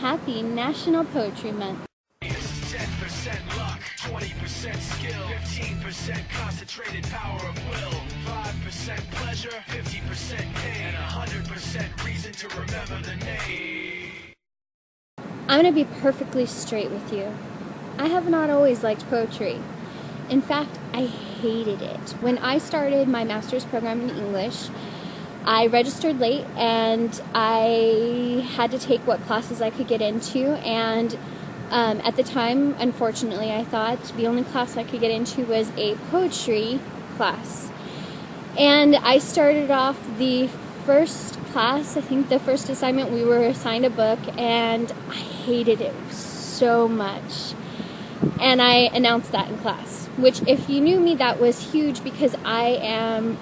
Happy National Poetry Month. 10% luck, 20% skill, 15% concentrated power of will, 5% pleasure, 50% pain, and 100% reason to remember the name. I'm going to be perfectly straight with you. I have not always liked poetry. In fact, I hated it. When I started my master's program in English, I registered late and I had to take what classes I could get into, and at the time, unfortunately, I thought the only class I could get into was a poetry class. And I started off the first class, I think the first assignment, we were assigned a book, and I hated it so much. And I announced that in class, which, if you knew me, that was huge because I am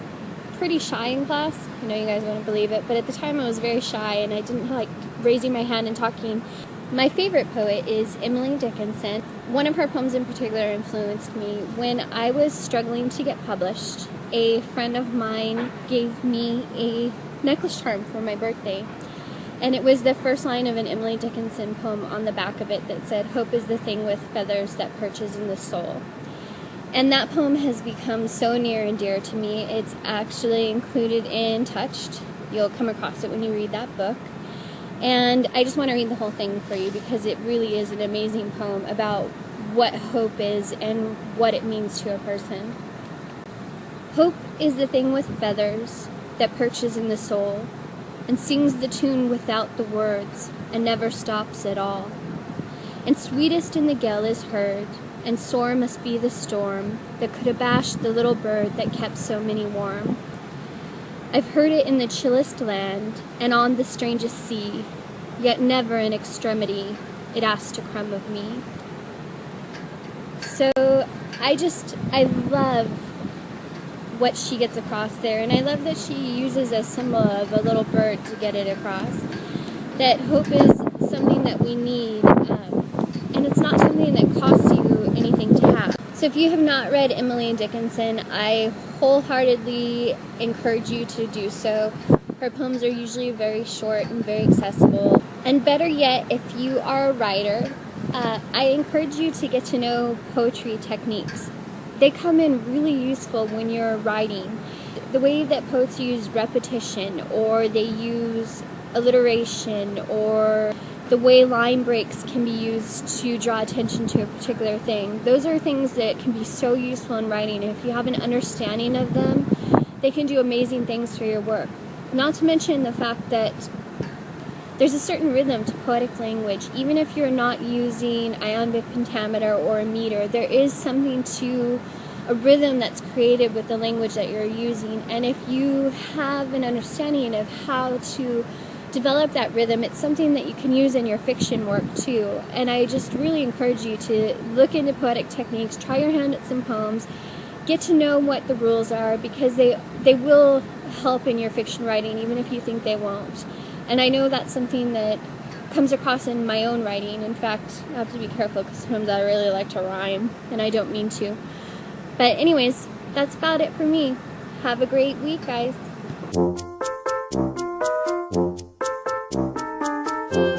pretty shy in class. I know you guys wouldn't believe it, but at the time I was very shy and I didn't like raising my hand and talking. My favorite poet is Emily Dickinson. One of her poems in particular influenced me. When I was struggling to get published, a friend of mine gave me a necklace charm for my birthday. And it was the first line of an Emily Dickinson poem on the back of it that said, "Hope is the thing with feathers that perches in the soul." And that poem has become so near and dear to me. It's actually included in Touched. You'll come across it when you read that book. And I just want to read the whole thing for you because it really is an amazing poem about what hope is and what it means to a person. Hope is the thing with feathers that perches in the soul and sings the tune without the words and never stops at all. And sweetest in the gale is heard, and sore must be the storm that could abash the little bird that kept so many warm. I've heard it in the chillest land and on the strangest sea, yet never in extremity it asked a crumb of me. So I love what she gets across there, and I love that she uses a symbol of a little bird to get it across. That hope is something that we need, and it's not something that costs you anything to have. So if you have not read Emily Dickinson, I wholeheartedly encourage you to do so. Her poems are usually very short and very accessible. And better yet, if you are a writer, I encourage you to get to know poetry techniques. They come in really useful when you're writing. The way that poets use repetition, or they use alliteration, or the way line breaks can be used to draw attention to a particular thing. Those are things that can be so useful in writing. If you have an understanding of them, they can do amazing things for your work. Not to mention the fact that there's a certain rhythm to poetic language. Even if you're not using iambic pentameter or a meter, there is something to a rhythm that's created with the language that you're using. And if you have an understanding of how to develop that rhythm, it's something that you can use in your fiction work too. And I just really encourage you to look into poetic techniques, try your hand at some poems, get to know what the rules are, because they will help in your fiction writing even if you think they won't. And I know that's something that comes across in my own writing. In fact, I have to be careful because sometimes I really like to rhyme and I don't mean to. But anyways, that's about it for me. Have a great week, guys.